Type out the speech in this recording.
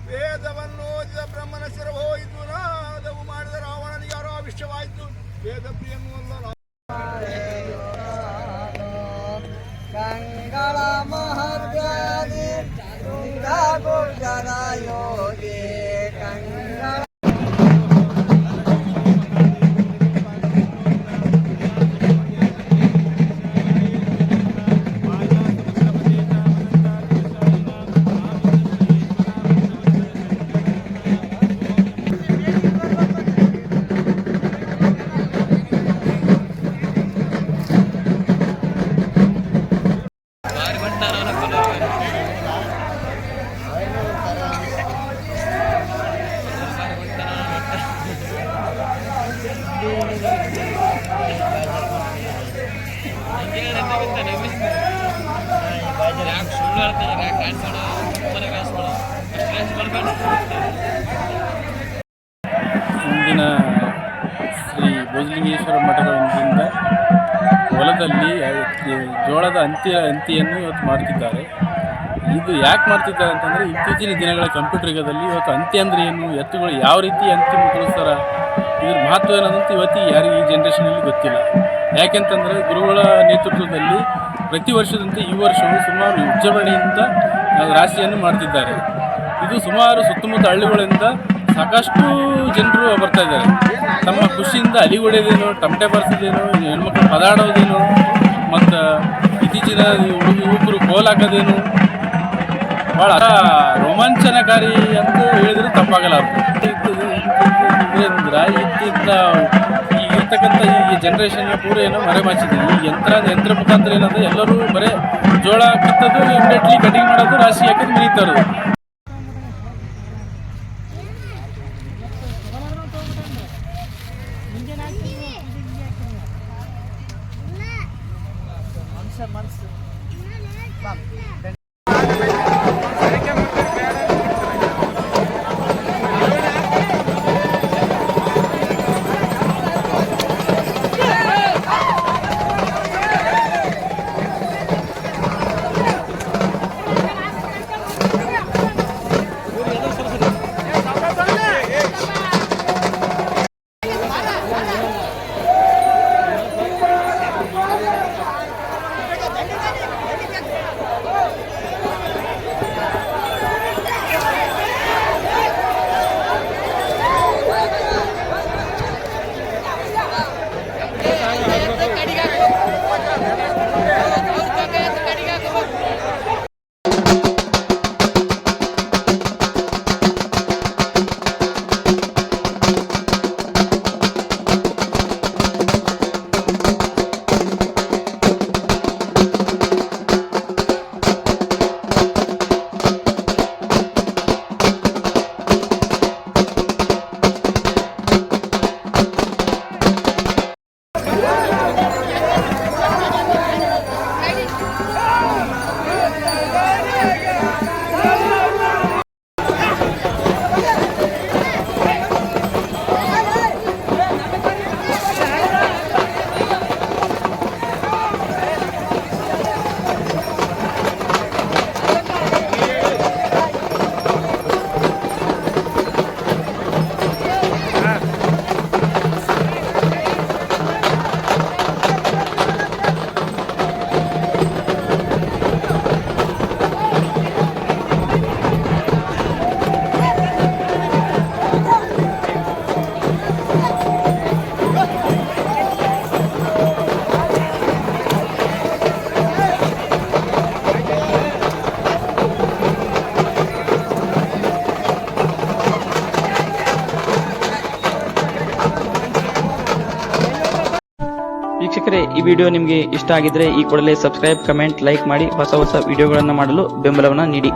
ವೇದವನ್ನು ಓದಿದ ಬ್ರಹ್ಮನ ಶಿರಹೋಯಿತು. ನಾದವು ಮಾಡಿದ ರಾವಣನಿಗೆ ಯಾರೋ ಅವಿಷ್ಟವಾಯಿತು. ವೇದ ಪ್ರಿಯನಲ್ಲ ಕಂಗಳ ಮಹರ್ಗಾದಿ ಗುರ್ಜನ ಯೋಗಿ ಕಂಗಳ ಇಂದಿನ ಶ್ರೀ ಭೋಜಲಿಂಗೇಶ್ವರ ಮಠದ ವತಿಯಿಂದ ಹೊಲದಲ್ಲಿ ಜೋಳದ ಅಂತಿಯನ್ನು ಇವತ್ತು ಮಾಡ್ತಿದ್ದಾರೆ. ಇದು ಯಾಕೆ ಮಾಡ್ತಿದ್ದಾರೆ ಅಂತಂದರೆ, ಇತ್ತೀಚಿನ ದಿನಗಳ ಕಂಪ್ಯೂಟರ್ ಯುಗದಲ್ಲಿ ಇವತ್ತು ಅಂತಿ ಅಂದರೆ ಏನು, ಎತ್ತುಗಳು ಯಾವ ರೀತಿ ಅಂತಿ ಮುಗಿಸ್ತಾರ, ಇದ್ರ ಮಹತ್ವ ಏನಂತ ಇವತ್ತು ಯಾರಿಗೆ ಈ ಜನ್ರೇಷನಲ್ಲಿ ಗೊತ್ತಿಲ್ಲ. ಯಾಕೆಂತಂದರೆ ಗುರುಗಳ ನೇತೃತ್ವದಲ್ಲಿ ಪ್ರತಿ ವರ್ಷದಂತೆ ಈ ವರ್ಷವೂ ಸುಮಾರು ವಿಜೃಂಭಣೆಯಿಂದ ರಾಶಿಯನ್ನು ಮಾಡ್ತಿದ್ದಾರೆ. ಇದು ಸುಮಾರು ಸುತ್ತಮುತ್ತ ಹಳ್ಳಿಗಳಿಂದ ಸಾಕಷ್ಟು ಜನರು ಬರ್ತಾ ಇದ್ದಾರೆ. ತಮ್ಮ ಖುಷಿಯಿಂದ ಅಲಿಗೊಡೆಯೋದೇನು, ಟಮಟೆ ಬರ್ಸೋದೇನು, ಹೆಣ್ಮಕ್ಳು ಪದಾಡೋದೇನು, ಮತ್ತು ಇತ್ತೀಚಿನ ಯುವಕರು ಕೋಲ್ ಹಾಕೋದೇನು ಭಾಳ ರೋಮಾಂಚನಕಾರಿ ಅಂತ ಹೇಳಿದ್ರೆ ತಪ್ಪಾಗಲ್ಲ. ಇದರಿಂದ ಇರ್ತಕ್ಕಂಥ ಈ ಜನ್ರೇಷನ್ಗೆ ಪೂರ ಏನೋ ಮರೆಮಾಚಿದೆ. ಈ ಯಂತ್ರ ಮುಖಾಂತರ ಏನಂದರೆ ಎಲ್ಲರೂ ಬರೀ ಜೋಳ ಕಿತ್ತೋದು, ಇಮಿಡಿಯೇಟ್ಲಿ ಕಟಿಂಗ್ ಮಾಡೋದು, ರಾಶಿ ಹಾಕೋದು, ಮುಗಿತಾರೋದು. ವೀಕ್ಷಕರೇ, ಈ ವಿಡಿಯೋ ನಿಮಗೆ ಇಷ್ಟ ಆಗಿದ್ರೆ ಈ ಕೂಡಲೇ ಸಬ್ಸ್ಕ್ರೈಬ್, ಕಮೆಂಟ್, ಲೈಕ್ ಮಾಡಿ ಹೊಸ ವಿಡಿಯೋಗಳನ್ನು ಮಾಡಲು ಬೆಂಬಲವನ್ನು ನೀಡಿ.